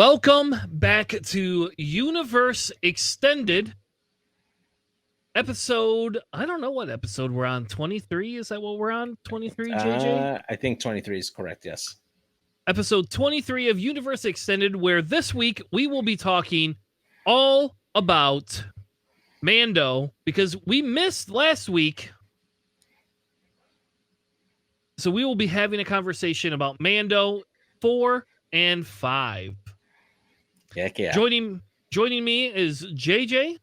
Welcome back to Universe Extended episode. I don't know what episode we're on. 23? Is that what we're on? 23, JJ? I think 23 is correct, yes. Episode 23 of Universe Extended, where this week we will be talking all about Mando because we missed last week. So we will be having a conversation about Mando 4 and 5. Heck yeah. Joining me is JJ.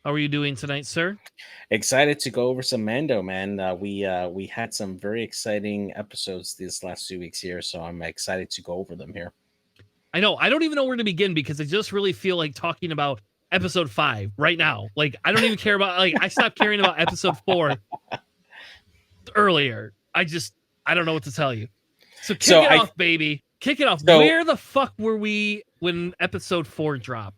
How are you doing tonight, sir? Excited to go over some Mando, man. We had some very exciting episodes these last 2 weeks here, so I'm excited to go over them here. I know. I don't even know where to begin because I just really feel like talking about episode 5 right now. Like, I don't even care about, like, I stopped caring about episode 4 earlier. I don't know what to tell you. So kick it off, baby. Kick it off. Where the fuck were we when episode 4 dropped?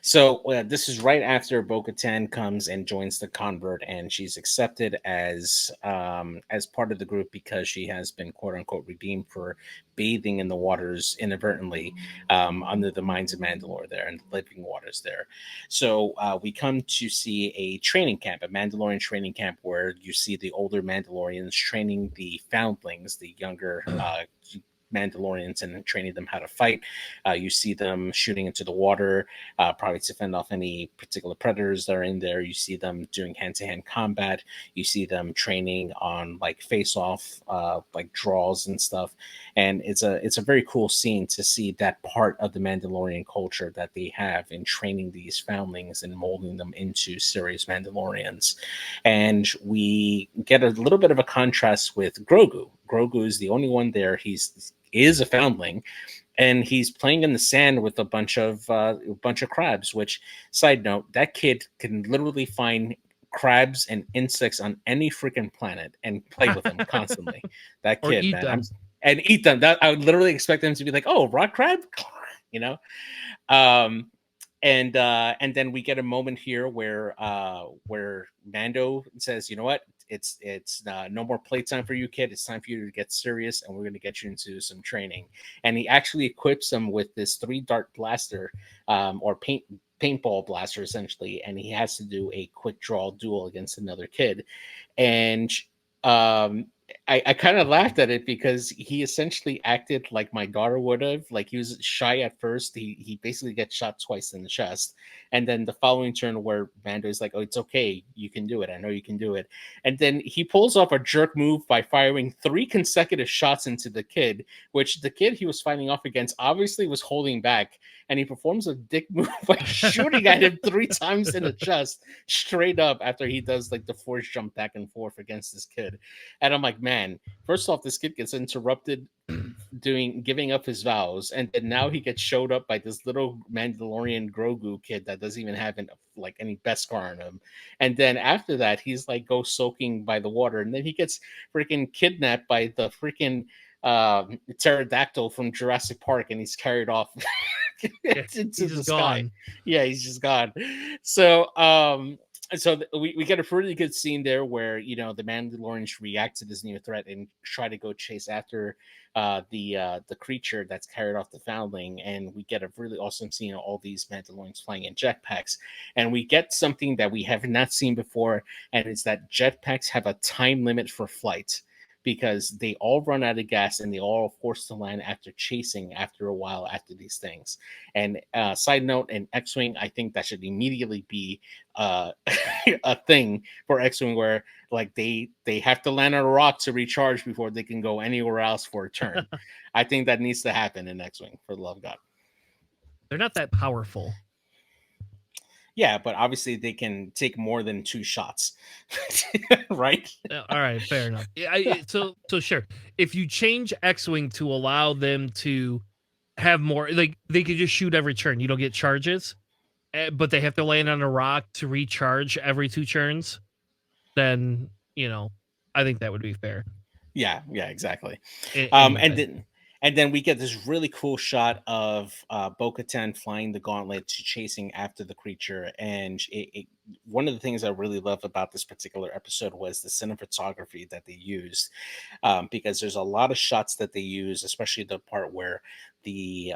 So this is right after Bo-Katan comes and joins the convert, and she's accepted as part of the group because she has been quote unquote redeemed for bathing in the waters inadvertently under the Mines of Mandalore there and the living waters there. So we come to see a training camp, a Mandalorian training camp, where you see the older Mandalorians training the foundlings, the younger Mandalorians, and training them how to fight. You see them shooting into the water, probably to fend off any particular predators that are in there. You see them doing hand-to-hand combat. You see them training on like face-off, like draws and stuff. And it's a very cool scene to see that part of the Mandalorian culture that they have in training these foundlings and molding them into serious Mandalorians. And we get a little bit of a contrast with Grogu. Grogu is the only one there. He's a foundling, and he's playing in the sand with a bunch of crabs. Which, side note, that kid can literally find crabs and insects on any freaking planet and play with them constantly. That kid, man, and eat them. That I would literally expect them to be like, "Oh, rock crab," you know. And then we get a moment here where Mando says, "You know what? It's no more playtime for you, kid. It's time for you to get serious, and we're going to get you into some training." And he actually equips him with this 3-dart blaster, or paintball blaster, essentially, and he has to do a quick draw duel against another kid. And I kind of laughed at it because he essentially acted like my daughter would have. Like, he was shy at first. He basically gets shot twice in the chest. And then the following turn where Mando is like, "Oh, it's okay. You can do it. I know you can do it." And then he pulls off a jerk move by firing 3 consecutive shots into the kid, which the kid he was fighting off against obviously was holding back. And he performs a dick move by shooting at him 3 times in the chest straight up after he does like the force jump back and forth against this kid. And I'm like, man, first off, this kid gets interrupted giving up his vows, and then now he gets showed up by this little Mandalorian Grogu kid that doesn't even have any Beskar on him. And then after that, he's like go soaking by the water, and then he gets freaking kidnapped by the freaking pterodactyl from Jurassic Park, and he's carried off into the sky. Gone. Yeah, he's just gone. So we get a pretty good scene there where, you know, the Mandalorians react to this new threat and try to go chase after the creature that's carried off the foundling, and we get a really awesome scene of all these Mandalorians flying in jetpacks, and we get something that we have not seen before, and it's that jetpacks have a time limit for flight, because they all run out of gas and they all are forced to land after chasing after a while after these things. And side note, in X-Wing, I think that should immediately be a thing for X-Wing, where like they have to land on a rock to recharge before they can go anywhere else for a turn. I think that needs to happen in X-Wing, for the love of God. They're not that powerful. Yeah, but obviously they can take more than 2 shots, right? All right, fair enough. So sure. If you change X-Wing to allow them to have more, like they could just shoot every turn. You don't get charges, but they have to land on a rock to recharge every 2 turns. Then, you know, I think that would be fair. Yeah, exactly. Anyway. And then we get this really cool shot of Bo-Katan flying the gauntlet to chasing after the creature. And one of the things I really love about this particular episode was the cinematography that they used, because there's a lot of shots that they use, especially the part where the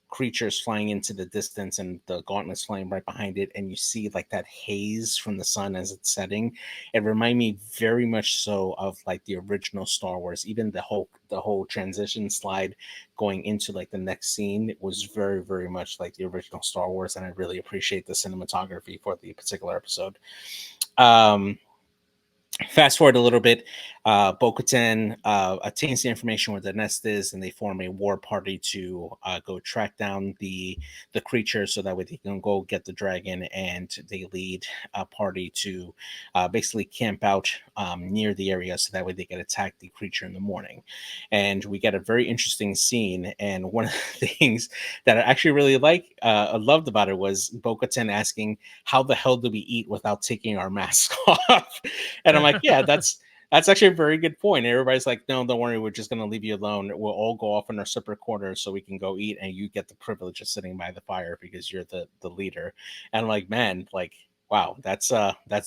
creature's flying into the distance and the gauntlet's flying right behind it, and you see like that haze from the sun as it's setting. It reminded me very much so of like the original Star Wars. Even the whole transition slide going into like the next scene, it was very, very much like the original Star Wars, and I really appreciate the cinematography for the particular episode. um Fast forward a little bit, Bo-Katan obtains the information where the nest is, and they form a war party to go track down the creature, so that way they can go get the dragon. And they lead a party to basically camp out near the area, so that way they can attack the creature in the morning. And we get a very interesting scene. And one of the things that I actually really loved about it was Bo-Katan asking, "How the hell do we eat without taking our mask off?" And I'm like, yeah, that's actually a very good point. Everybody's like, no, don't worry, we're just gonna leave you alone. We'll all go off in our separate corners so we can go eat, and you get the privilege of sitting by the fire because you're the leader. And I'm like, man, like, wow, that's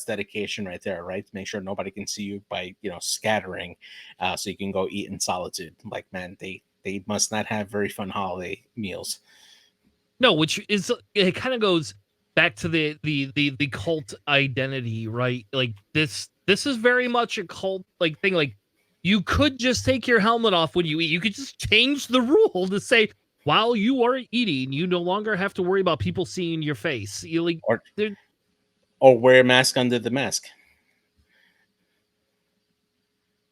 dedication right there, right? To make sure nobody can see you by scattering, so you can go eat in solitude. Like, man, they must not have very fun holiday meals. No, which is it kind of goes back to the cult identity, right? Like this is very much a cult like thing. Like you could just take your helmet off when you eat. You could just change the rule to say while you are eating, you no longer have to worry about people seeing your face. You like Or there wear a mask under the mask.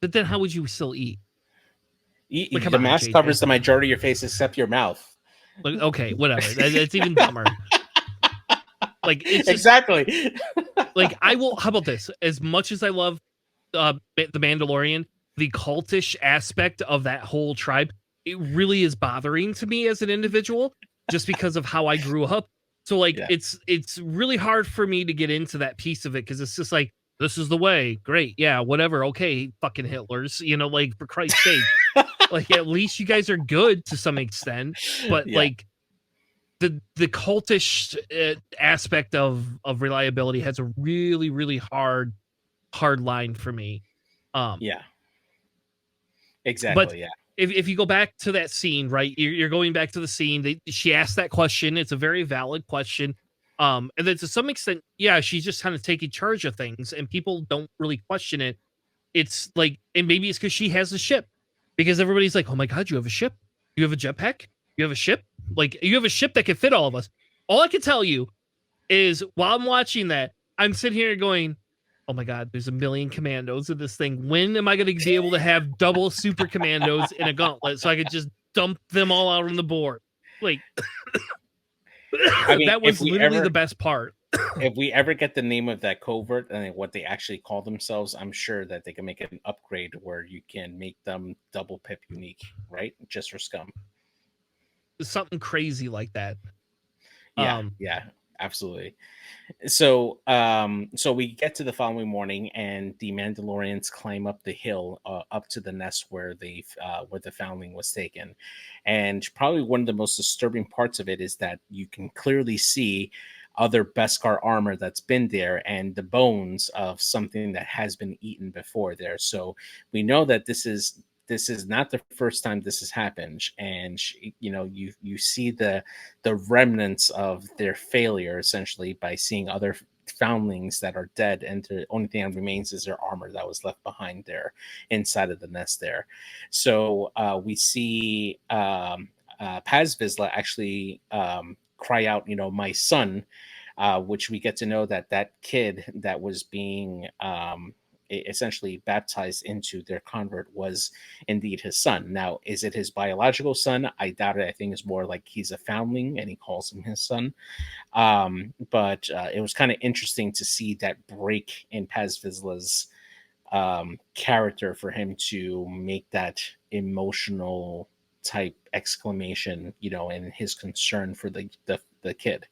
but then how would you still eat? Like come The on, mask JJ. covers the majority of your face except your mouth. Like okay, whatever. That's even dumber. Like it's just Exactly. like I will how about this? As much as I love the Mandalorian, the cultish aspect of that whole tribe, it really is bothering to me as an individual just because of how I grew up. So like Yeah. it's really hard for me to get into that piece of it because it's just like this is the way. Great. Yeah, whatever. Okay, fucking Hitlers, like for Christ's sake. Like at least you guys are good to some extent, but Yeah. like the cultish aspect of reliability has a really really hard line for me. Um, Yeah. but Exactly. Yeah. if you go back to that scene, right, you're going back to the scene. She asked that question. It's a very valid question. And then to some extent, yeah, she's just kind of taking charge of things, and people don't really question it. It's like, and maybe it's because she has a ship, because everybody's like, "Oh my god, you have a ship? You have a jetpack? You have a ship? Like you have a ship that can fit all of us." All I can tell you is while I'm watching that, I'm sitting here going, "Oh my god, there's a million commandos in this thing. When am I going to be able to have double super commandos in a gauntlet so I could just dump them all out on the board?" Like I mean, that was literally the best part. if we ever get the name of that covert and what they actually call themselves, I'm sure that they can make an upgrade where you can make them double pip unique, right? Just for scum. Something crazy like that. Yeah, Um, yeah, absolutely. So we get to the following morning, and the Mandalorians climb up the hill, up to the nest where the foundling was taken. And probably one of the most disturbing parts of it is that you can clearly see other Beskar armor that's been there, and the bones of something that has been eaten before there. So we know that this is not the first time this has happened. And you see the remnants of their failure, essentially, by seeing other foundlings that are dead, and the only thing that remains is their armor that was left behind there inside of the nest there. So we see Paz Vizsla actually cry out, my son, which we get to know that that kid that was being essentially baptized into their convert was indeed his son. Now, is it his biological son? I doubt it. I think it's more like he's a foundling and he calls him his son. But it was kind of interesting to see that break in Paz Vizsla's character, for him to make that emotional type exclamation, and his concern for the the kid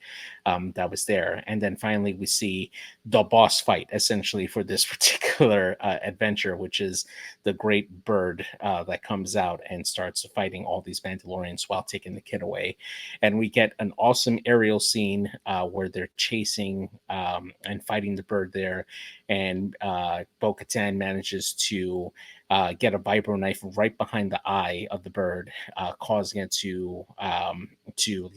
that was there. And then finally we see the boss fight essentially for this particular adventure, which is the great bird that comes out and starts fighting all these Mandalorians while taking the kid away. And we get an awesome aerial scene where they're chasing and fighting the bird there, and Bo-Katan manages to get a vibro knife right behind the eye of the bird, causing it to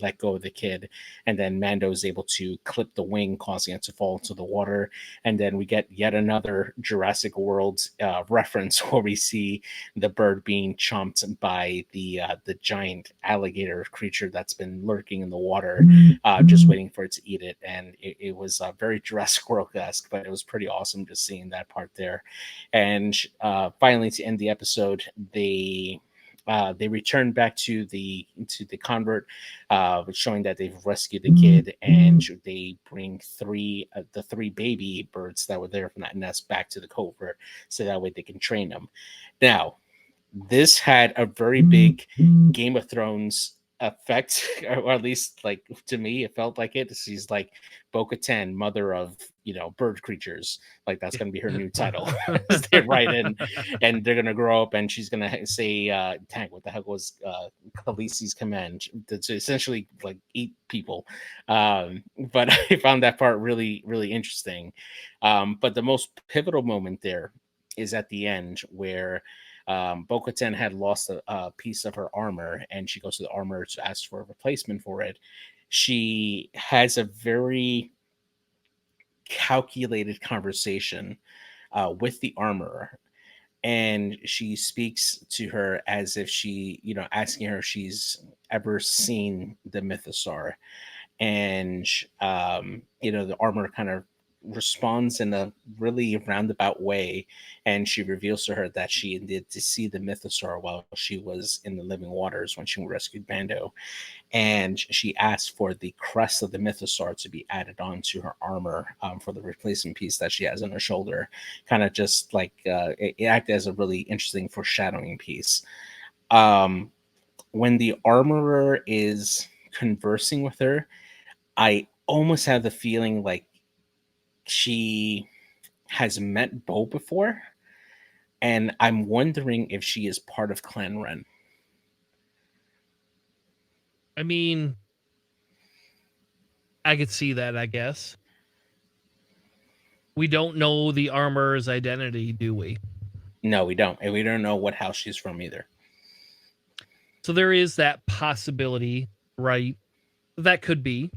let go of the kid. And then Mando is able to clip the wing, causing it to fall into the water. And then we get yet another Jurassic World reference where we see the bird being chomped by the giant alligator creature that's been lurking in the water, just waiting for it to eat it. And it was very Jurassic World-esque, but it was pretty awesome just seeing that part there. And finally, to end the episode, they return back to the convert, showing that they've rescued the kid, and they bring the three baby birds that were there from that nest back to the covert, so that way they can train them. Now, this had a very big Game of Thrones effect, or at least like to me, it felt like it. She's like Bo-Katan, mother of bird creatures. Like that's gonna be her new title. They write in, and they're gonna grow up, and she's gonna say, "Tank, what the heck was Khaleesi's command?" To essentially like eat people. But I found that part really, really interesting. But the most pivotal moment there is at the end where Bo-Katan had lost a piece of her armor, and she goes to the armor to ask for a replacement for it. She has a very calculated conversation with the armorer, and she speaks to her as if she, asking her if she's ever seen the mythosaur. And the armor kind of responds in a really roundabout way, and she reveals to her that she did to see the mythosaur while she was in the living waters when she rescued Mando, and she asked for the crest of the mythosaur to be added on to her armor for the replacement piece that she has on her shoulder, kind of just like it acted as a really interesting foreshadowing piece. When the armorer is conversing with her, I almost have the feeling like she has met Bo before, and I'm wondering if she is part of Clan Ren. I mean, I could see that, I guess. We don't know the armorer's identity, do we? No, we don't. And we don't know what house she's from either. So there is that possibility, right? That could be.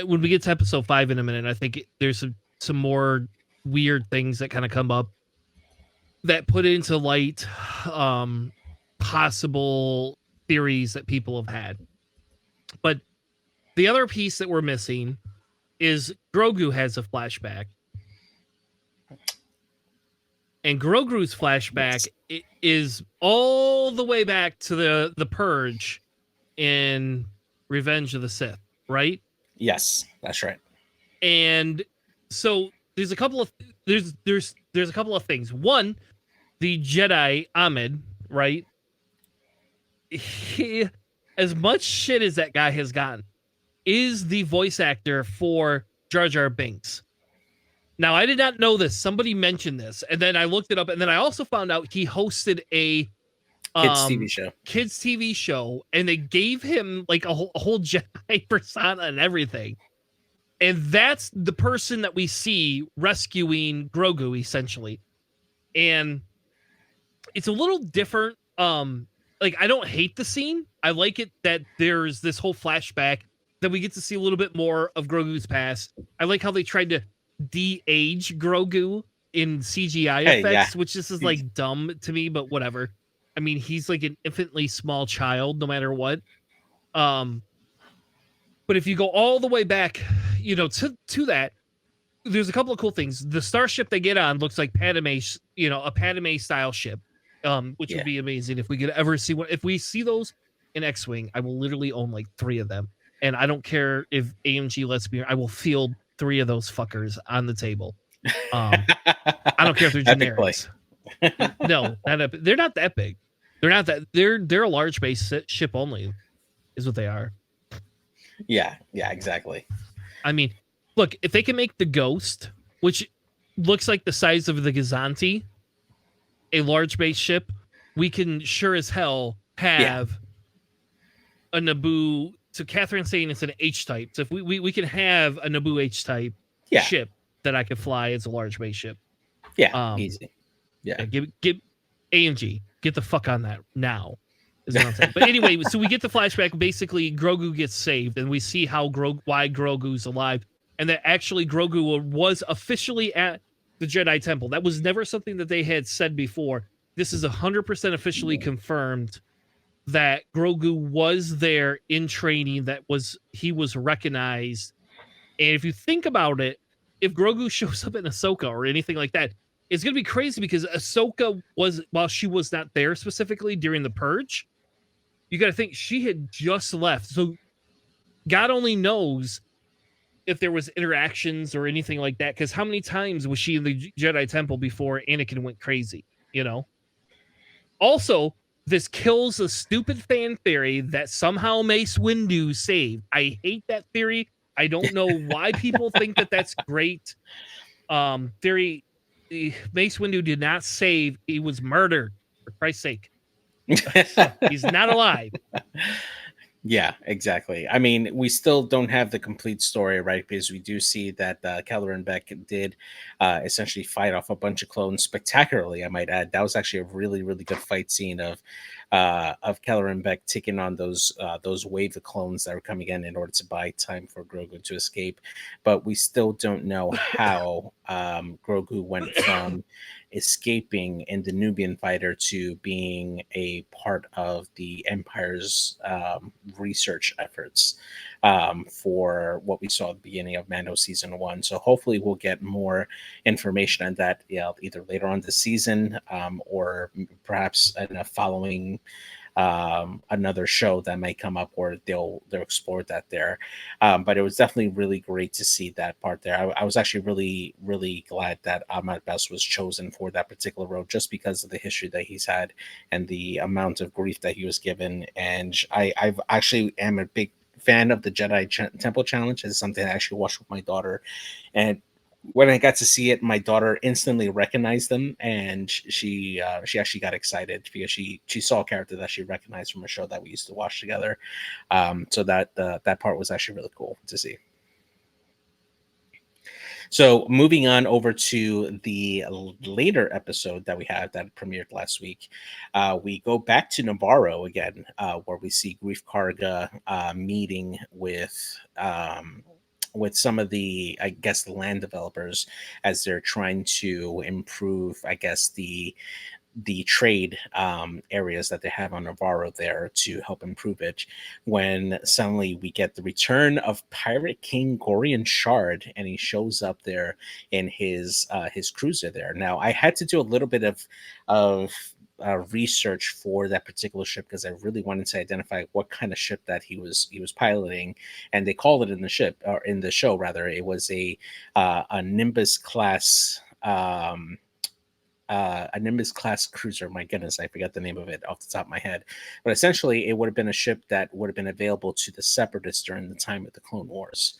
When we get to episode 5 in a minute, I think there's some more weird things that kind of come up that put into light possible theories that people have had. But the other piece that we're missing is Grogu has a flashback. And Grogu's flashback is all the way back to the Purge in Revenge of the Sith, right? Yes, that's right. And so there's a couple of there's a couple of things. One, the Jedi Ahmed, right? He, as much shit as that guy has gotten, is the voice actor for Jar Jar Binks. Now, I did not know this. Somebody mentioned this, and then I looked it up, and then I also found out he hosted a kids TV show, and they gave him like a whole Jedi persona and everything. And that's the person that we see rescuing Grogu, essentially. And it's a little different. Like, I don't hate the scene. I like it that there's this whole flashback that we get to see a little bit more of Grogu's past. I like how they tried to de-age Grogu in CGI effects, which this is like dumb to me, but whatever. I mean, he's like an infinitely small child, no matter what. But if you go all the way back, to that, there's a couple of cool things. The starship they get on looks like Padme, a Padme style ship, which would be amazing if we could ever see one. If we see those in X-Wing, I will literally own like 3 of them, and I don't care if AMG lets me. I will field 3 of those fuckers on the table. I don't care if they're generics. No, they're not that big. They're not that. They're a large base ship only. is what they are. Yeah, exactly. I mean, look, if they can make the Ghost, which looks like the size of the Gazanti, a large base ship, we can sure as hell Yeah, have a Naboo. So Catherine's saying it's an H type. So if we can have a Naboo H type yeah, ship that I could fly as a large base ship. yeah, Um, easy. Yeah. yeah, give AMG, get the fuck on that now. Is what I'm saying. But anyway, so we get the flashback. Basically, Grogu gets saved, and we see how why Grogu's alive, and that actually Grogu was officially at the Jedi Temple. That was never something that they had said before. This is 100% officially confirmed that Grogu was there in training. That he was recognized. And if you think about it, if Grogu shows up in Ahsoka or anything like that, it's gonna be crazy because Ahsoka was, while she was not there specifically during the purge, you got to think she had just left. So God only knows if there was interactions or anything like that. Because how many times was she in the Jedi Temple before Anakin went crazy? You know. Also, this kills a stupid fan theory that somehow Mace Windu saved. I hate that theory. I don't know why people think that that's great. Theory. Mace Windu did not save. He was murdered. For Christ's sake. So he's not alive. Yeah, exactly. I mean, we still don't have the complete story, right? Because we do see that Kelleran Beck did essentially fight off a bunch of clones spectacularly, I might add. That was actually a really, really good fight scene of Kelleran Beck taking on those wave of clones that were coming in order to buy time for Grogu to escape. But we still don't know how Grogu went from escaping in the Nubian fighter to being a part of the Empire's research efforts for what we saw at the beginning of Mando season 1. So hopefully we'll get more information on that, either later on this season or perhaps in a following another show that might come up where they'll explore that there. But it was definitely really great to see that part there. I was actually really glad that Ahmad Best was chosen for that particular role just because of the history that he's had and the amount of grief that he was given. And I've actually am a big fan of the Temple Challenge. It's something I actually watched with my daughter, and when I got to see it, my daughter instantly recognized them, and she actually got excited because she saw a character that she recognized from a show that we used to watch together. So that part was actually really cool to see. So moving on over to the later episode that we had that premiered last week, we go back to Navarro again, where we see Grief Karga meeting with some of the, I guess, the land developers as they're trying to improve, I guess, the trade areas that they have on Navarro there to help improve it. When suddenly we get the return of Pirate King Gorian Shard, and he shows up there in his cruiser there. Now I had to do a little bit of research for that particular ship because I really wanted to identify what kind of ship that he was piloting, and they called it in the ship, or in the show rather. It was a Nimbus class. A Nimbus class cruiser. My goodness, I forgot the name of it off the top of my head. But essentially, it would have been a ship that would have been available to the Separatists during the time of the Clone Wars.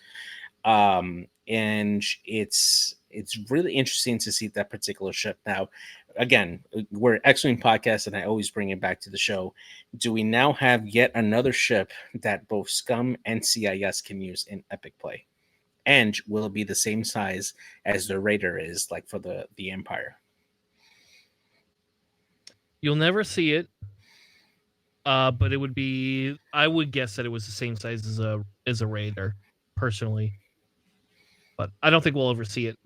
And it's really interesting to see that particular ship. Now, again, we're X-Wing podcast, and I always bring it back to the show. Do we now have yet another ship that both Scum and CIS can use in epic play? And will it be the same size as the Raider is, like for the Empire? You'll never see it. But it would be, I would guess that it was the same size as a Raider, personally. But I don't think we'll ever see it.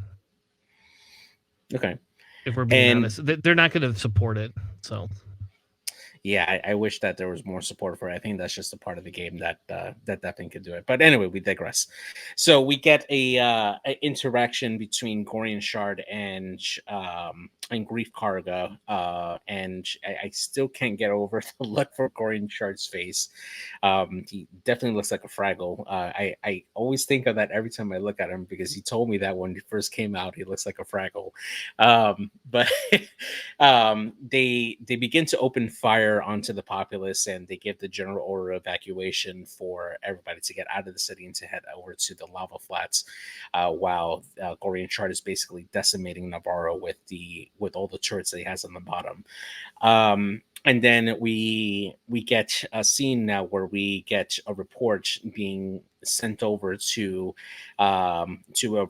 Okay. If we're being And honest, they're not going to support it. So yeah, I wish that there was more support for it. I think that's just a part of the game that thing could do it. But anyway, we digress. So we get a interaction between Gorian Shard and and Grief Karga, and I still can't get over the look for Gorian Shard's face. He definitely looks like a Fraggle. I always think of that every time I look at him because he told me that when he first came out, he looks like a Fraggle. But they begin to open fire onto the populace, and they give the general order of evacuation for everybody to get out of the city and to head over to the lava flats, while Gorian Shard is basically decimating Navarro with all the turrets that he has on the bottom. And then we get a scene now where we get a report being sent over to a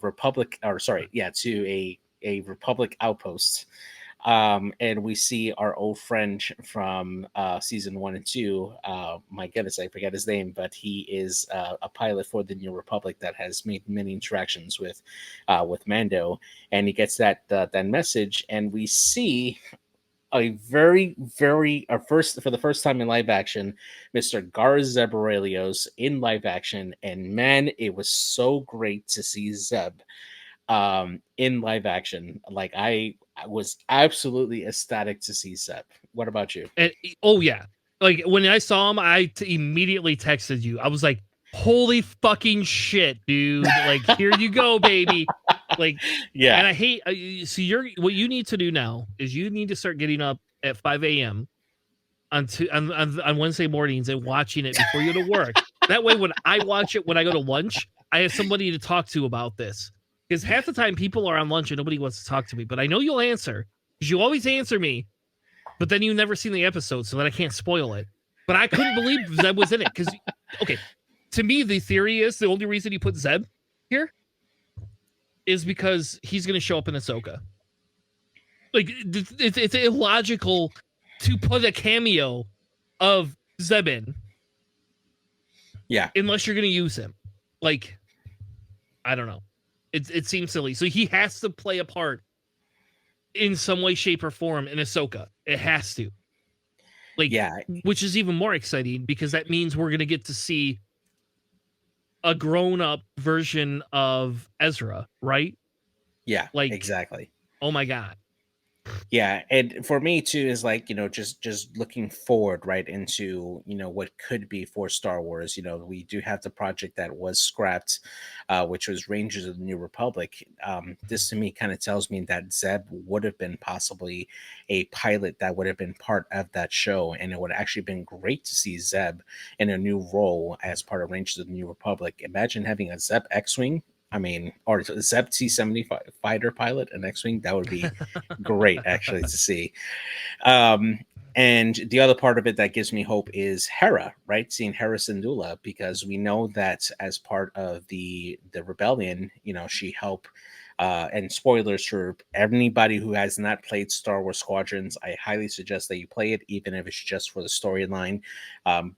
republic, or sorry, yeah, to a republic outpost. And we see our old friend from season 1 and 2. My goodness, I forget his name, but he is a pilot for the New Republic that has made many interactions with Mando, and he gets that message, and we see a very, very first for the first time in live action, Mr. Garza Aurelios in live action, and man, it was so great to see Zeb in live action. Like I was absolutely ecstatic to see Zeb. What about you? And oh yeah, like when I saw him, immediately texted you. I was like, "Holy fucking shit, dude! Like here you go, baby!" Like, Yeah, and I hate. So what you need to do now is you need to start getting up at 5 a.m. On Wednesday mornings and watching it before you go to work. That way, when I watch it when I go to lunch, I have somebody to talk to about this. Because half the time people are on lunch and nobody wants to talk to me, but I know you'll answer because you always answer me. But then you've never seen the episode, so that I can't spoil it. But I couldn't believe Zeb was in it because, okay, to me the theory is the only reason you put Zeb here is because he's going to show up in Ahsoka. Like it's illogical to put a cameo of Zeb in yeah, unless you're going to use him. Like, I don't know. It seems silly. So he has to play a part in some way, shape, or form in Ahsoka. It has to. Like, yeah, which is even more exciting because that means we're going to get to see a grown-up version of Ezra, right? yeah, Like, exactly. oh my god. Yeah, and for me too is like, just looking forward right into, what could be for Star Wars. We do have the project that was scrapped, which was Rangers of the New Republic. This to me kind of tells me that Zeb would have been possibly a pilot that would have been part of that show, and it would have actually been great to see Zeb in a new role as part of Rangers of the New Republic. Imagine having a Zeb X-wing. I mean, or Zeb T-70 fighter pilot, an X-wing. That would be great actually to see. um and the other part of it that gives me hope is Hera, right? Seeing Hera Syndulla, because we know that as part of the rebellion, she helped, and spoilers for anybody who has not played Star Wars Squadrons, I highly suggest that you play it, even if it's just for the storyline.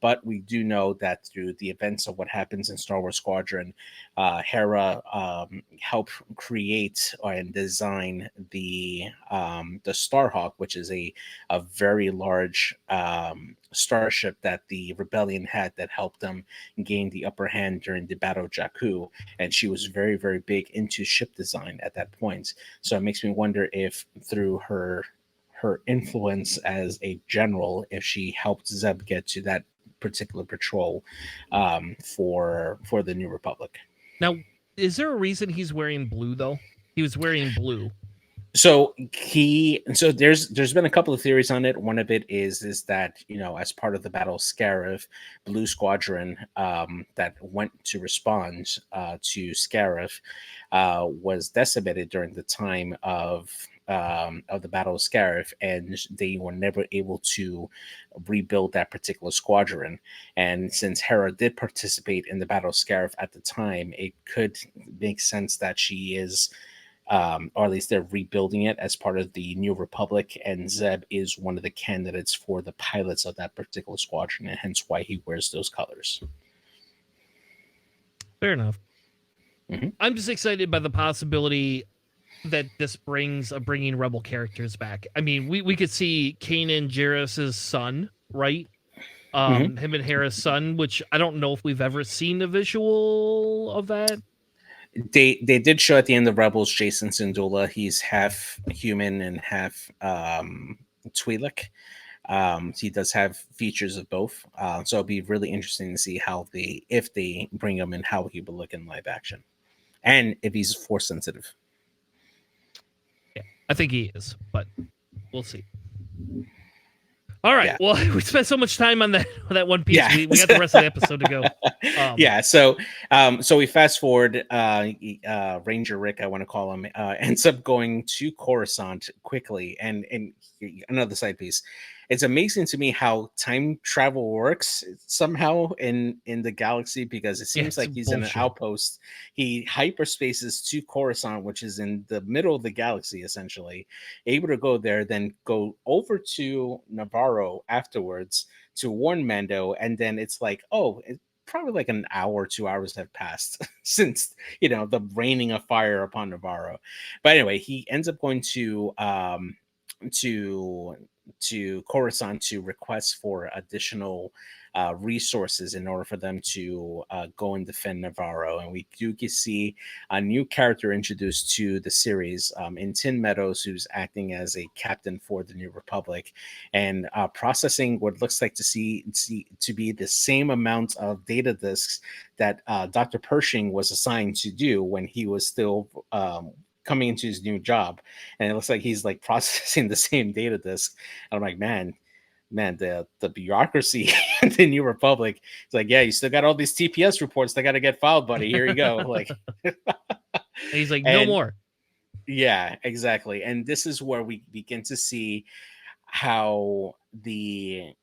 But we do know that through the events of what happens in Star Wars Squadron, Hera helped create and design the Starhawk, which is a very large starship that the rebellion had that helped them gain the upper hand during the Battle of Jakku. And she was very, very big into ship design at that point. So it makes me wonder if through her influence as a general, if she helped Zeb get to that particular patrol, for the New Republic. Now, is there a reason he's wearing blue though? He was wearing blue. So there's been a couple of theories on it. One of it is that, as part of the Battle of Scarif, Blue Squadron, that went to respond to Scarif, was decimated during the time of the Battle of Scarif, and they were never able to rebuild that particular squadron. And since Hera did participate in the Battle of Scarif at the time, it could make sense that she is, or at least they're rebuilding it as part of the New Republic, and Zeb is one of the candidates for the pilots of that particular squadron, and hence why he wears those colors. Fair enough. Mm-hmm. I'm just excited by the possibility that this bringing Rebel characters back. I mean, we could see Kanan Jarrus's son, right? Mm-hmm. Him and Hera's son, which I don't know if we've ever seen a visual of that. They did show at the end of Rebels Jason Syndulla. He's half human and half Twi'lek. He does have features of both. So it'll be really interesting to see how if they bring him and how he will look in live action, and if he's force sensitive. Yeah, I think he is, but we'll see. All right. Yeah. Well, we spent so much time on that one piece. Yeah. We got the rest of the episode to go. Yeah. So we fast forward. Ranger Rick, I want to call him, ends up going to Coruscant quickly, and another side piece. It's amazing to me how time travel works somehow in the galaxy, because it seems like he's in an outpost. He hyperspaces to Coruscant, which is in the middle of the galaxy, essentially, able to go there, then go over to Navarro afterwards to warn Mando, and then it's like, oh, probably like an hour, 2 hours have passed since the raining of fire upon Navarro. But anyway, he ends up going to Coruscant to request for additional resources in order for them to go and defend Navarro. And we do see a new character introduced to the series in Tin Meadows, who's acting as a captain for the New Republic, and processing what looks like to be the same amount of data disks that Dr. Pershing was assigned to do when he was still coming into his new job. And it looks like he's like processing the same data disk. And I'm like, man, the bureaucracy in the New Republic. It's like, yeah, you still got all these TPS reports that got to get filed, buddy. Here you go. Like, and he's like, no more. Yeah, exactly. And this is where we begin to see how the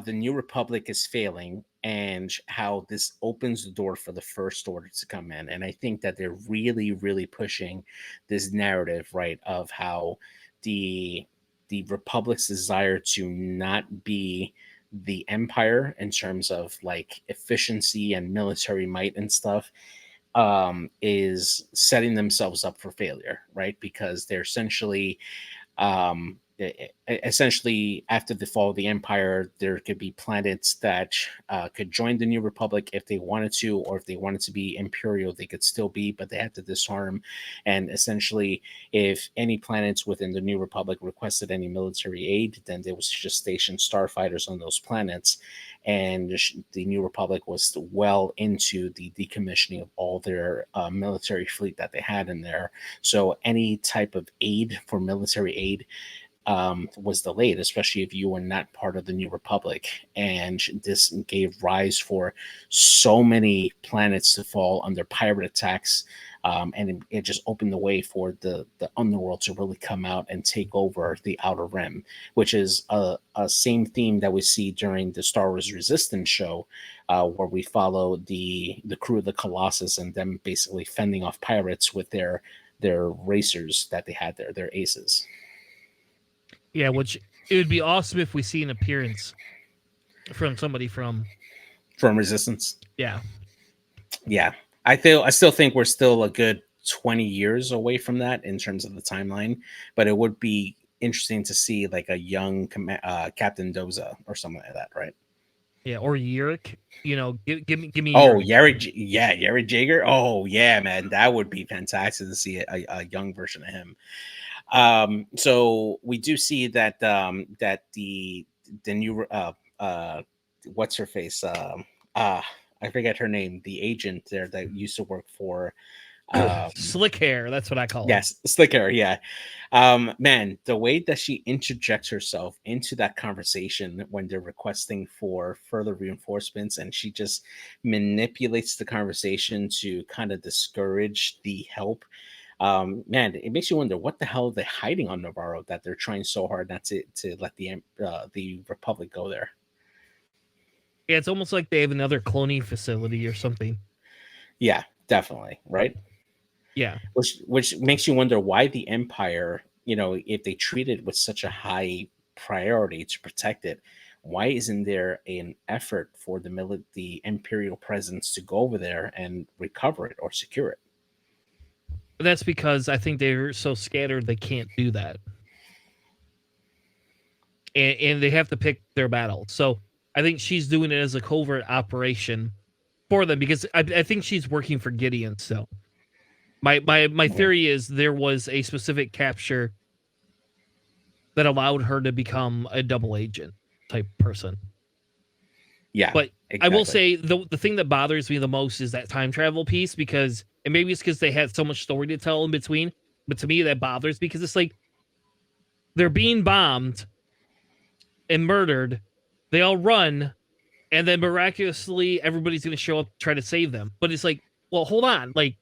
New Republic is failing, and how this opens the door for the First Order to come in. And I think that they're really, really pushing this narrative, right, of how the Republic's desire to not be the Empire in terms of like efficiency and military might and stuff is setting themselves up for failure, right? Because they're essentially after the fall of the Empire, there could be planets that could join the New Republic if they wanted to, or if they wanted to be Imperial, they could still be, but they had to disarm. And essentially, if any planets within the New Republic requested any military aid, then they was just station starfighters on those planets. And the New Republic was well into the decommissioning of all their military fleet that they had in there. So any type of aid for military aid was delayed, especially if you were not part of the New Republic. And this gave rise for so many planets to fall under pirate attacks. And it just opened the way for the underworld to really come out and take over the Outer Rim, which is a same theme that we see during the Star Wars Resistance show, where we follow the crew of the Colossus and them basically fending off pirates with their racers that they had there, their aces. Yeah, which it would be awesome if we see an appearance from somebody from Resistance. Yeah. I still think we're still a good 20 years away from that in terms of the timeline, but it would be interesting to see like a young Captain Doza or something like that, right? Yeah, or Yurik. Give me. Oh, Yari Jaeger. Oh yeah, man, that would be fantastic to see a young version of him. So we do see that that the new what's her face I forget her name, the agent there that used to work for Slick Hair, that's what I call it. Yes, Slick Hair, yeah. Man, the way that she interjects herself into that conversation when they're requesting for further reinforcements, and she just manipulates the conversation to kind of discourage the help. Man, it makes you wonder what the hell are they hiding on Navarro that they're trying so hard not to let the Republic go there. Yeah, it's almost like they have another cloning facility or something. Yeah, definitely, right? Yeah, which makes you wonder why the Empire, if they treat it with such a high priority to protect it, why isn't there an effort for the Imperial presence to go over there and recover it or secure it? But that's because I think they're so scattered they can't do that. And they have to pick their battle. So I think she's doing it as a covert operation for them, because I think she's working for Gideon still. My theory is there was a specific capture that allowed her to become a double agent type person. Yeah, But I will exactly. say the thing that bothers me the most is that time travel piece, because, and maybe it's because they had so much story to tell in between, but to me that bothers me because it's like they're being bombed and murdered, they all run, and then miraculously everybody's going to show up to try to save them. But it's like, well, hold on, like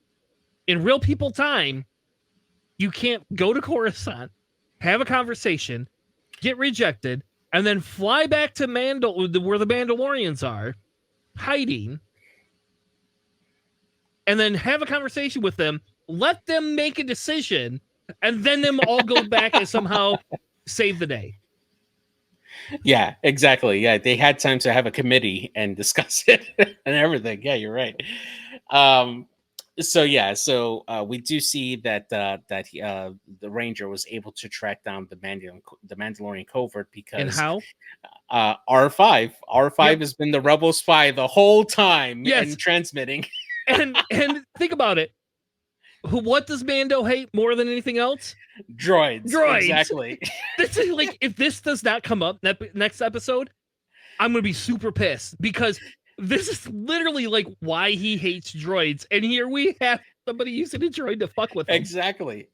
in real people time, you can't go to Coruscant, have a conversation, get rejected, and then fly back to where the Mandalorians are hiding, and then have a conversation with them, let them make a decision, and then them all go back and somehow save the day. Yeah, exactly. Yeah, they had time to have a committee and discuss it and everything. Yeah, you're right. Um, so yeah, so we do see that the Ranger was able to track down the Mandalorian covert And because how? R5 Yep. has been the rebel spy the whole time Yes. and transmitting And think about it. What does Mando hate more than anything else? droids. Droids. Exactly. This is like, if this does not come up next episode, I'm gonna be super pissed, because this is literally like why he hates droids, and here we have somebody using a droid to fuck with him. Exactly.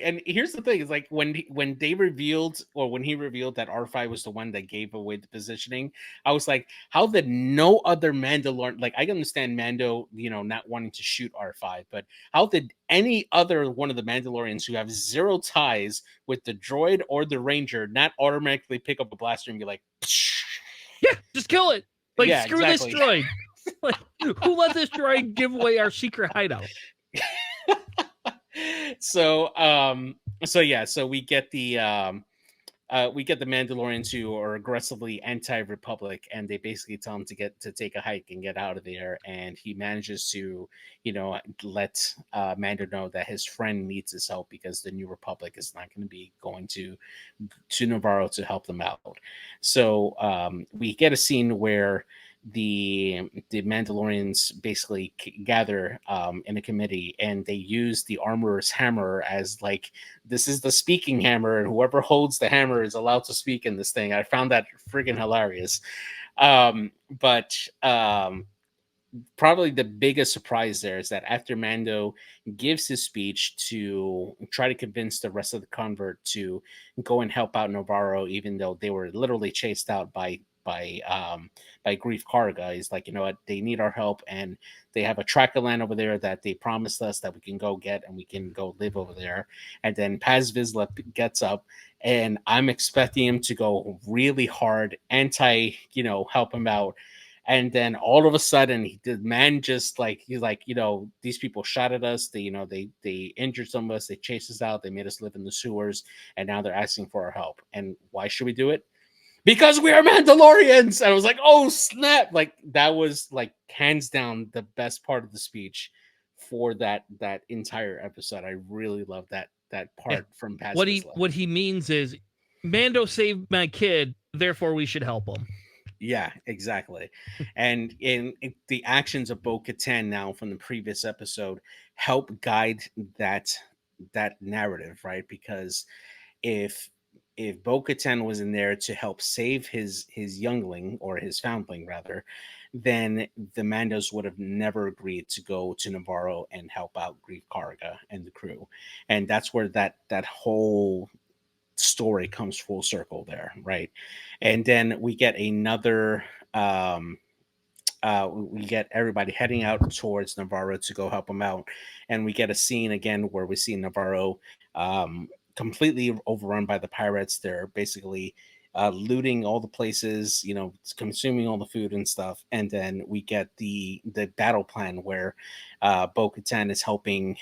And here's the thing: is like when they revealed, or when he revealed that R5 was the one that gave away the positioning, I was like, how did no other Mandalorian? Like, I understand Mando, not wanting to shoot R5, but how did any other one of the Mandalorians who have zero ties with the droid or the Ranger not automatically pick up a blaster and be like, Yeah, just kill it. Like, yeah, screw this exactly. droid. Like, who let this droid give away our secret hideout? So we get the Mandalorians who are aggressively anti-Republic, and they basically tell him to take a hike and get out of there. And he manages to, let Mando know that his friend needs his help because the New Republic is not going to be going to Navarro to help them out. So we get a scene where the Mandalorians basically gather in a committee, and they use the armorer's hammer as like, this is the speaking hammer, and whoever holds the hammer is allowed to speak in this thing. I found that friggin' hilarious. But Probably the biggest surprise there is that after Mando gives his speech to try to convince the rest of the convert to go and help out Navarro, even though they were literally chased out by Grief Karga, he's like, you know what, they need our help, and they have a tract of land over there that they promised us that we can go get, and we can go live over there. And then Paz Vizsla gets up, and I'm expecting him to go really hard anti, help him out, and then all of a sudden the man just like, he's like, these people shot at us, they injured some of us, they chased us out, they made us live in the sewers, and now they're asking for our help. And why should we do it? Because we are Mandalorians. And I was like, oh snap. Like, that was like hands down the best part of the speech for that entire episode. I really love that Yeah. part from Paz What he Vizsla. what he means is, Mando saved my kid, therefore we should help him. Yeah, exactly. And in the actions of Bo Katan now from the previous episode help guide that narrative, right? Because if Bo Katan was in there to help save his youngling, or his foundling rather, then the Mandos would have never agreed to go to Navarro and help out Grief Karga and the crew. And that's where that whole story comes full circle there, right? And then we get another we get everybody heading out towards Navarro to go help him out, and we get a scene again where we see Navarro completely overrun by the pirates. They're basically looting all the places, consuming all the food and stuff. And then we get the battle plan where Bo-Katan is helping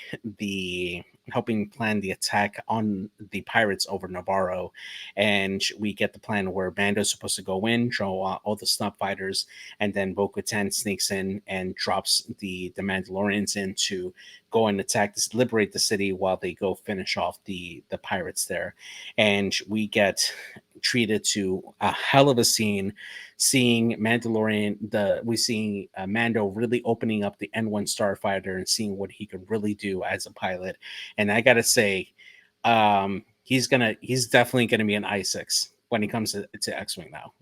plan the attack on the pirates over Navarro. And we get the plan where Bando's supposed to go in, draw all the snub fighters, and then Bo-Katan sneaks in and drops the Mandalorians in to go and attack this, liberate the city while they go finish off the pirates there. And we get treated to a hell of a scene, seeing we seeing Mando really opening up the N1 starfighter and seeing what he could really do as a pilot. And I gotta say, he's definitely gonna be an I6 when he comes to X-wing now.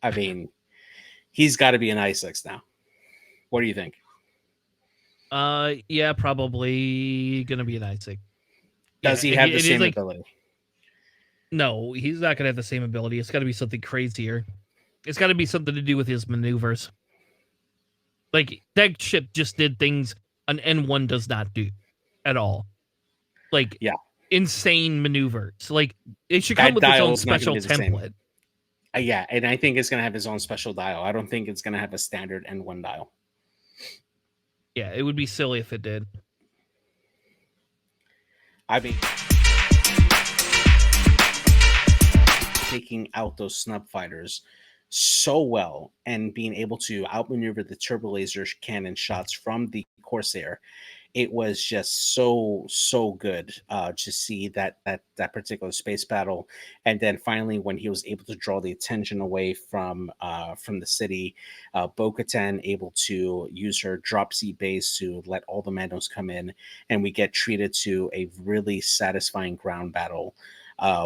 I mean, he's got to be an I6 now. What do you think? Yeah, probably gonna be an Isaac. Does Yeah, he have the it is same like ability? no, he's not gonna have the same ability. It's got to be something crazier. It's got to be something to do with his maneuvers. Like that ship just did things an N1 does not do at all. Like Yeah, insane maneuvers. Like it should come that with its dial own is not going to special be the same. template. Yeah, and I think it's going to have his own special dial. I don't think it's going to have a standard N1 dial. Yeah, it would be silly if it did. I mean, taking out those snub fighters so well and being able to outmaneuver the turbo laser cannon shots from the Corsair, it was just so good to see that particular space battle. And then finally, when he was able to draw the attention away from the city, Bo-Katan able to use her drop seat base to let all the Mandos come in, and we get treated to a really satisfying ground battle.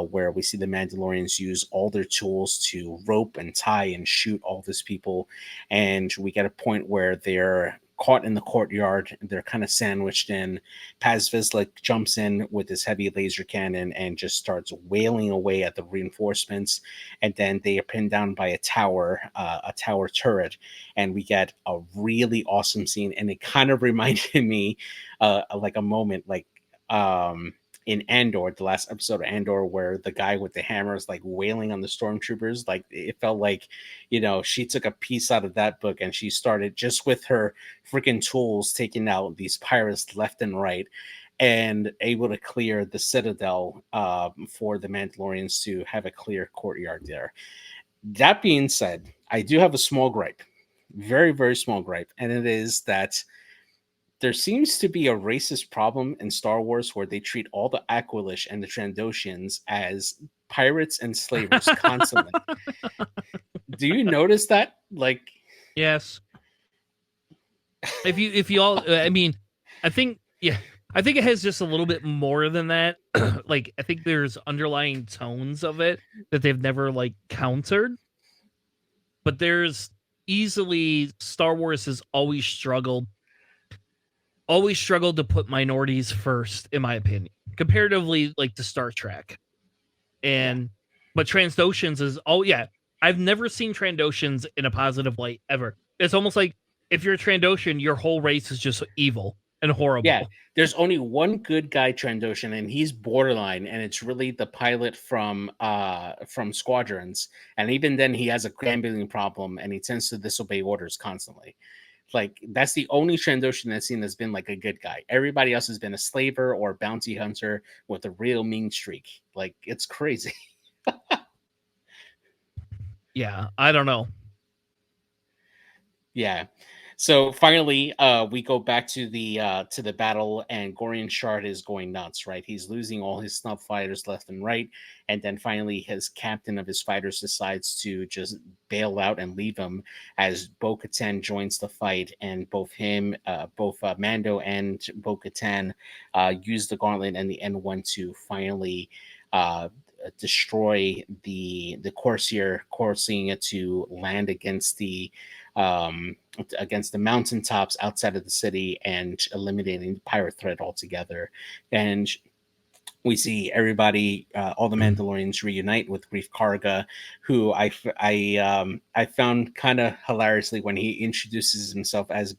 Where we see the Mandalorians use all their tools to rope and tie and shoot all these people, and we get a point where they're caught in the courtyard. They're kind of sandwiched in. Paz Vizsla jumps in with his heavy laser cannon and just starts wailing away at the reinforcements. And then they are pinned down by a tower turret. And we get a really awesome scene. And it kind of reminded me like a moment like in Andor, the last episode of Andor, where the guy with the hammer is like wailing on the stormtroopers. Like it felt like, she took a piece out of that book and she started just with her freaking tools taking out these pirates left and right and able to clear the citadel for the Mandalorians to have a clear courtyard there. That being said, I do have a small gripe, very, very small gripe, and it is that there seems to be a racist problem in Star Wars where they treat all the Aquilish and the Trandoshans as pirates and slavers constantly. Do you notice that? Like, Yes. If you all, I mean, I think yeah, I think it has just a little bit more than that. Like I think there's underlying tones of it that they've never like countered, but there's easily Star Wars has always struggled to put minorities first, in my opinion, comparatively like to Star Trek. yeah, And but Trandoshans is I've never seen Trandoshans in a positive light ever. It's almost like if you're a Trandoshan, your whole race is just evil and yeah. horrible. There's only one good guy Trandoshan, and he's borderline, and it's really the pilot from Squadrons. And even then, he has a gambling problem, and he tends to disobey orders constantly. Like that's the only Trandoshan I've seen that's been like a good guy. Everybody else has been a slaver or a bounty hunter with a real mean streak. Like it's crazy. Yeah, I don't know. Yeah. So finally, we go back to the battle, and Gorian Shard is going nuts. Right, he's losing all his snub fighters left and right, and then finally, his captain of his fighters decides to just bail out and leave him as Bo-Katan joins the fight, and both Mando and Bo-Katan use the gauntlet and the N1 to finally. Destroy the Corsair, causing it to land against the mountaintops outside of the city and eliminating the pirate threat altogether. And we see everybody, all the Mandalorians reunite with Grief Karga, who I found kind of hilariously when he introduces himself as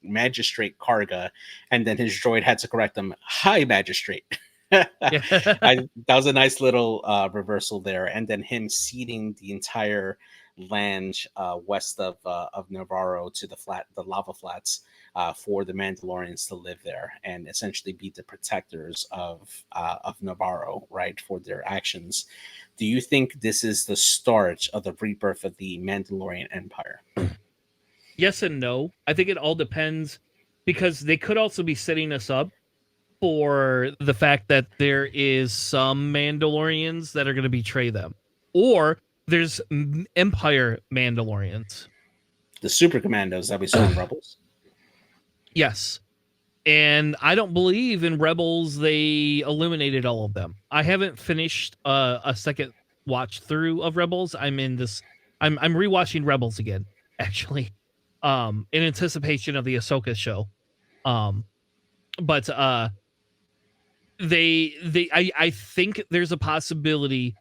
Magistrate Karga, and then his droid had to correct him, "Hi, Magistrate." Yeah. That was a nice little reversal there, and then him ceding the entire land west of Navarro to the lava flats for the Mandalorians to live there and essentially be the protectors of Navarro, right, for their actions. Do you think this is the start of the rebirth of the Mandalorian Empire? Yes and no. I think it all depends because they could also be setting us up for the fact that there is some Mandalorians that are going to betray them. or there's Empire Mandalorians. The super commandos that we saw in Rebels. Yes. And I don't believe in Rebels they eliminated all of them. I haven't finished a second watch through of Rebels. I'm rewatching Rebels again, actually. In anticipation of the Ahsoka show. Um but I think there's a possibility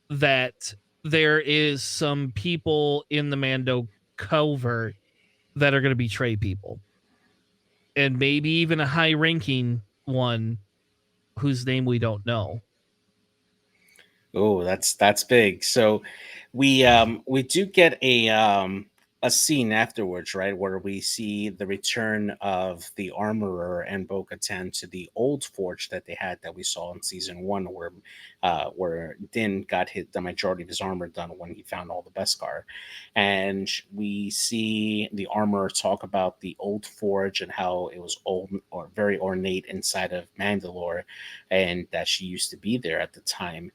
that there is some people in the Mando covert that are going to betray people, and maybe even a high ranking one whose name we don't know. Oh, that's big. So we do get a scene afterwards, right, where we see the return of the armorer and Bo-Katan to the old forge that they had that we saw in season one, where Din got the majority of his armor done when he found all the Beskar, and we see the armorer talk about the old forge and how it was old or very ornate inside of Mandalore, and that she used to be there at the time.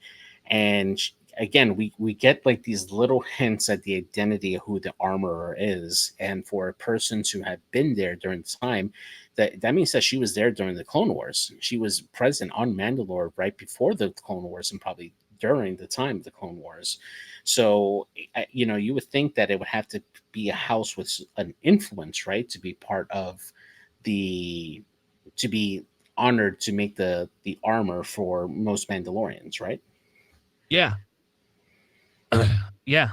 And again, we get like these little hints at the identity of who the armorer is, and for a person to have been there during the time, that means that she was there during the Clone Wars. She was present on Mandalore right before the Clone Wars and probably during the time of the Clone Wars. So you would think that it would have to be a house with an influence, right, to be part of the to be honored to make the armor for most Mandalorians, right? Yeah. Yeah.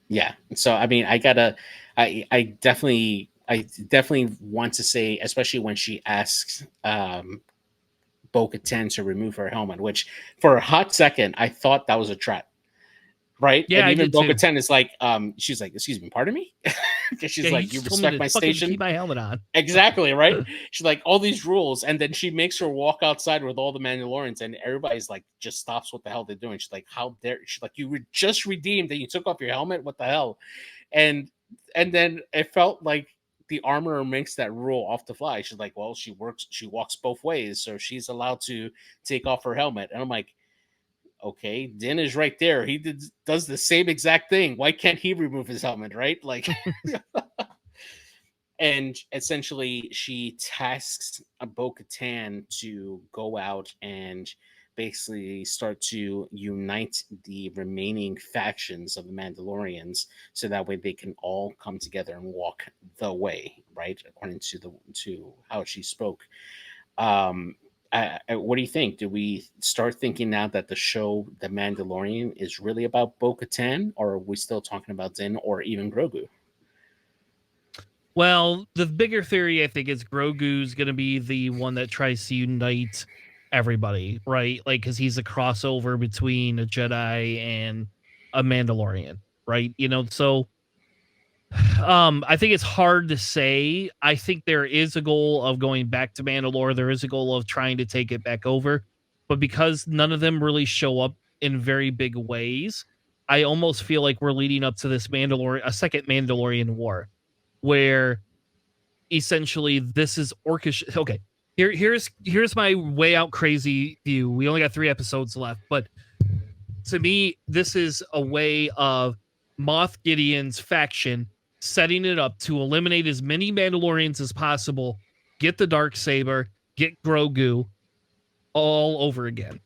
Yeah. So I mean, I definitely want to say, especially when she asks Bo-Katan to remove her helmet, which for a hot second I thought that was a threat, right? Yeah, And I even did too. Bo-Katan is like, she's like, "Excuse me, pardon me," because Yeah, she's he like, "You just told me respect to my fucking keep station." my helmet on. Exactly, right? She's like, all these rules, and then she makes her walk outside with all the Mandalorians, and everybody's like, just stops what the hell they're doing. She's like, "How dare?" She's like, "You were just redeemed, and you took off your helmet. What the hell?" and and then it felt like the armorer makes that rule off the fly. She's like, well, she walks both ways, so she's allowed to take off her helmet. And I'm like, okay, Din is right there. Does the same exact thing. Why can't he remove his helmet, right? Like, and essentially she tasks a Bo-Katan to go out and basically start to unite the remaining factions of the Mandalorians, so that way they can all come together and walk the way, right, according to how she spoke. What do you think? Do we start thinking now that the show The Mandalorian is really about Bo-Katan, or are we still talking about Din or even Grogu? Well, the bigger theory I think is Grogu's going to be the one that tries to unite everybody, right? Like cuz he's a crossover between a Jedi and a Mandalorian, right? So I think it's hard to say. I think there is a goal of going back to Mandalore. There is a goal of trying to take it back over. But because none of them really show up in very big ways, I almost feel like we're leading up to this a second Mandalorian war, where essentially this is orchestra. Okay, here's my way out crazy view. We only got 3 episodes left, but to me, this is a way of Moff Gideon's faction setting it up to eliminate as many Mandalorians as possible, get the dark saber, get Grogu all over again.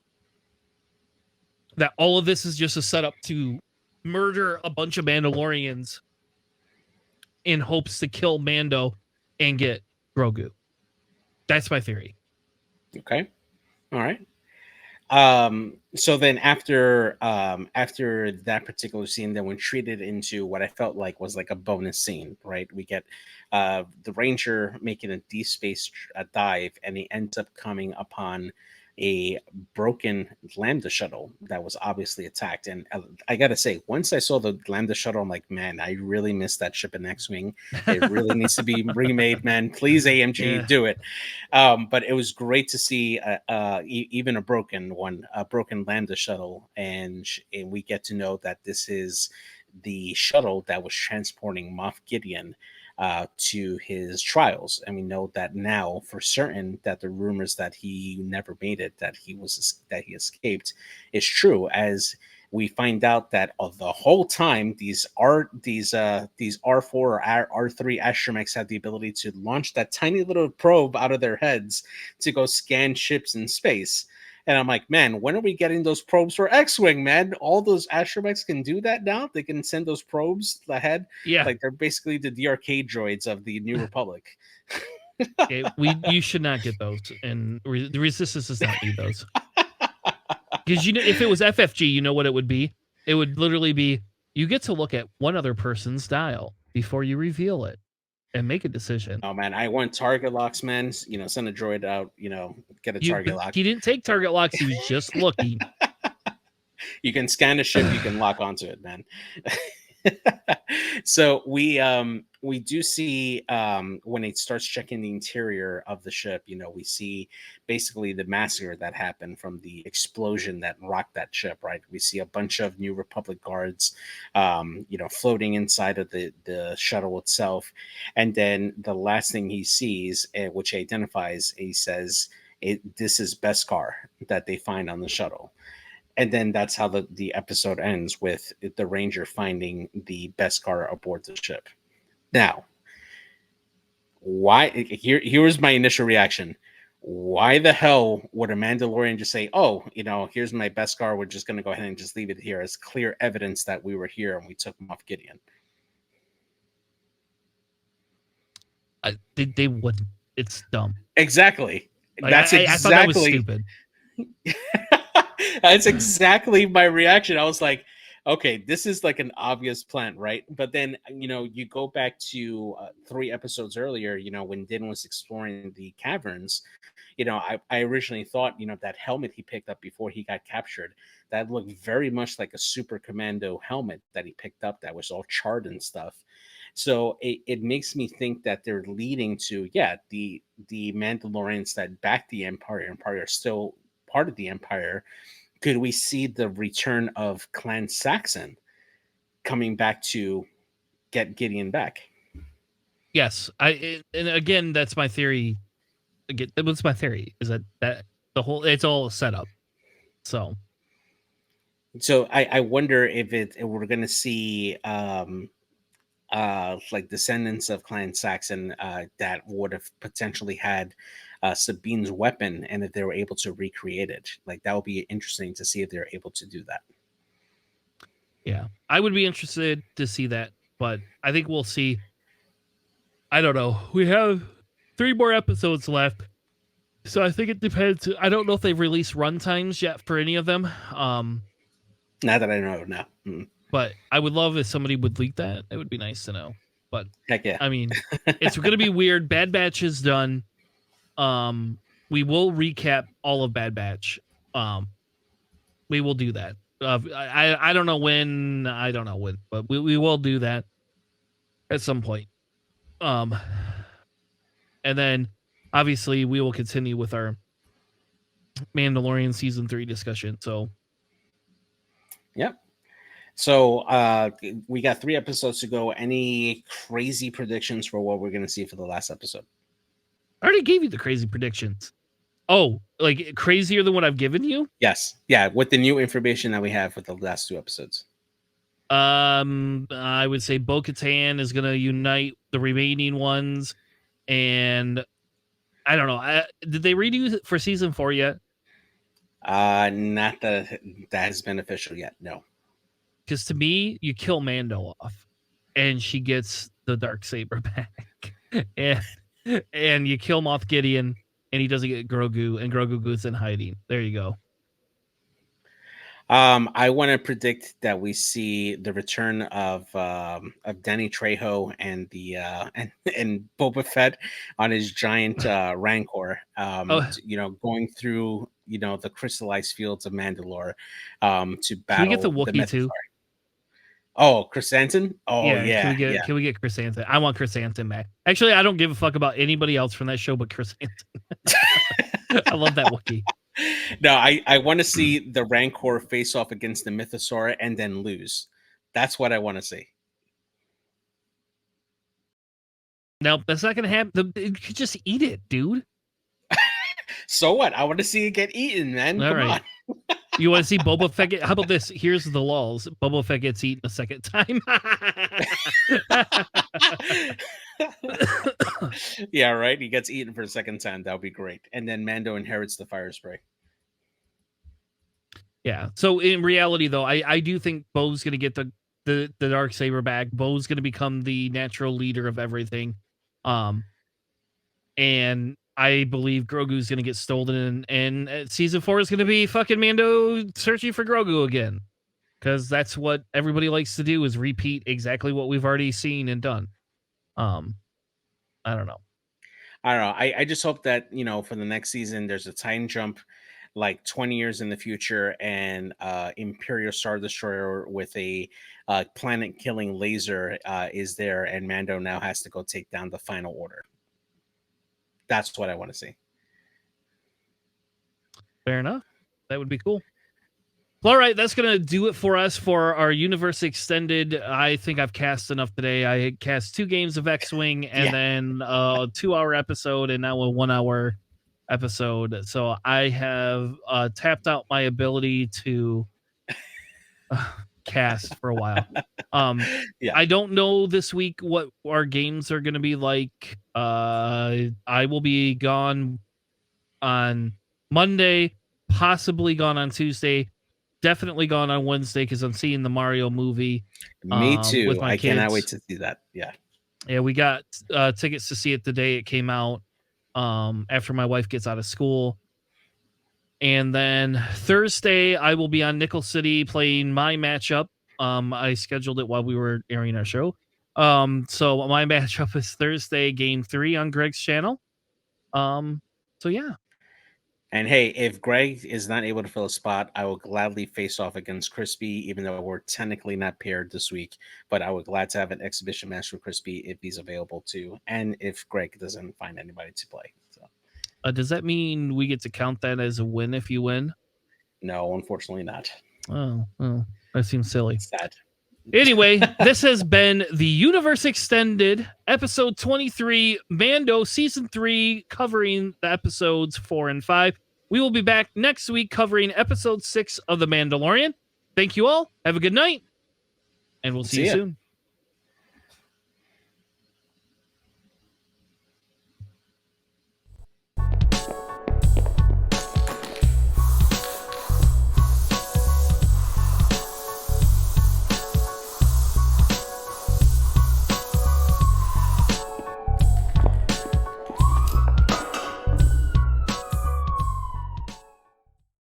That all of this is just a setup to murder a bunch of Mandalorians in hopes to kill Mando and get Grogu. That's my theory. Okay, all right. So then after that particular scene, then we treated into what I felt like was like a bonus scene, right? We get the ranger making a deep space dive, and he ends up coming upon a broken lambda shuttle that was obviously attacked. And I gotta say, once I saw the lambda shuttle, I'm like, man, I really miss that ship in X-wing. It really needs to be remade, man. Please, AMG, Yeah. do it. But it was great to see even a broken one, a broken lambda shuttle, and we get to know that this is the shuttle that was transporting Moff Gideon to his trials. And we know that now for certain that the rumors that he never made it, that he escaped, is true. As we find out that the whole time these R4 or R3 astromechs have the ability to launch that tiny little probe out of their heads to go scan ships in space. And I'm like, man, when are we getting those probes for X-Wing, man? All those astromechs can do that now. They can send those probes ahead. Yeah. Like they're basically the DRK droids of the New Republic. You should not get those, and the Resistance does not need those. Because if it was FFG, you know what it would be? It would literally be, you get to look at one other person's dial before you reveal it and make a decision. Oh man, I want target locks, man. Send a droid out. Get a target lock. He didn't take target locks. He was just looking. You can scan a ship. You can lock onto it, man. So we do see when it starts checking the interior of the ship, we see basically the massacre that happened from the explosion that rocked that ship, right? We see a bunch of New Republic guards floating inside of the shuttle itself, and then the last thing he sees, which he identifies, he says this is Beskar that they find on the shuttle. And then that's how the episode ends, with the Ranger finding the Beskar aboard the ship. Now, here's my initial reaction. Why the hell would a Mandalorian just say, oh, here's my Beskar, we're just going to go ahead and just leave it here as clear evidence that we were here and we took Moff Gideon? They wouldn't. It's dumb. Exactly. Like, I thought that was stupid. That's exactly my reaction. I was like, okay, this is like an obvious plan, right? But then, you go back to 3 episodes earlier, when Din was exploring the caverns, I originally thought, that helmet he picked up before he got captured, that looked very much like a Super Commando helmet that he picked up that was all charred and stuff. So it makes me think that they're leading to, the Mandalorians that back the Empire are still part of the Empire. Could we see the return of Clan Saxon coming back to get Gideon back? Yes, and again, that's my theory. Again, what's my theory is that the whole, it's all set up. So I wonder if we're going to see like descendants of Clan Saxon that would have potentially had Sabine's weapon, and if they were able to recreate it. Like, that would be interesting to see if they're able to do that. Yeah, I would be interested to see that, but I think we'll see. I don't know. We have 3 more episodes left, so I think it depends. I don't know if they've released runtimes yet for any of them. Not that I know now. But I would love if somebody would leak that. It would be nice to know. But heck yeah. I mean, it's going to be weird. Bad Batch is done. We will recap all of Bad Batch. We will do that. I don't know when. I don't know when, but we will do that at some point. And then obviously we will continue with our Mandalorian season 3 discussion. So, yep. So we got 3 episodes to go. Any crazy predictions for what we're going to see for the last episode? I already gave you the crazy predictions. Oh, like crazier than what I've given you? Yes. Yeah, with the new information that we have for the last 2 episodes. I would say Bo-Katan is going to unite the remaining ones, and I don't know. Did they redo it for season 4 yet? Not that has been official yet. No. Because to me, you kill Mando off, and she gets the Darksaber back, and you kill Moff Gideon, and he doesn't get Grogu, and Grogu goes in hiding. There you go. I want to predict that we see the return of Danny Trejo and the and Boba Fett on his giant Rancor. Going through the crystallized fields of Mandalore to battle. Can we get the Wookiee too? Oh, Chris Anton? Oh yeah. Can we get Chris Anton? I want Chris Anton back. Actually, I don't give a fuck about anybody else from that show but Chris Anton. I love that Wookiee. No, I want to see the Rancor face off against the Mythosaur and then lose. That's what I want to see. No, that's not going to happen. You could just eat it, dude. So what? I want to see it get eaten, man. All Come right. on. You want to see Boba Fett get, how about this? Here's the lulls. Boba Fett gets eaten a second time. Yeah, right. He gets eaten for a second time. That would be great. And then Mando inherits the fire spray. Yeah. So in reality, though, I do think Bo's going to get the dark saber back. Bo's going to become the natural leader of everything. And I believe Grogu's going to get stolen, and season 4 is going to be fucking Mando searching for Grogu again, because that's what everybody likes to do, is repeat exactly what we've already seen and done. I don't know. I don't know. I just hope that, for the next season, there's a time jump like 20 years in the future, and Imperial Star Destroyer with a planet killing laser is there, and Mando now has to go take down the Final Order. That's what I want to see. Fair enough. That would be cool. All right, that's going to do it for us for our Universe Extended. I think I've cast enough today. I cast 2 games of X-Wing and then a 2-hour episode and now a 1-hour episode. So I have tapped out my ability to cast for a while. I don't know this week what our games are going to be like. I will be gone on Monday, possibly gone on Tuesday. Definitely gone on Wednesday because I'm seeing the Mario movie. Me too. With my I kids. cannot wait to see that. Yeah. Yeah, we got tickets to see it the day it came out, after my wife gets out of school. And then Thursday, I will be on Nickel City playing my matchup. I scheduled it while we were airing our show. So my matchup is Thursday, Game 3 on Greg's channel. So yeah. And hey, if Greg is not able to fill a spot, I will gladly face off against Crispy, even though we're technically not paired this week. But I would glad to have an exhibition match with Crispy if he's available too, and if Greg doesn't find anybody to play. So, does that mean we get to count that as a win if you win? No, unfortunately not. Oh, that seems silly. Sad. Anyway, this has been the Universe Extended, episode 23, Mando season 3, covering the episodes 4 and 5. We will be back next week covering episode 6 of The Mandalorian. Thank you all. Have a good night, and we'll see you soon.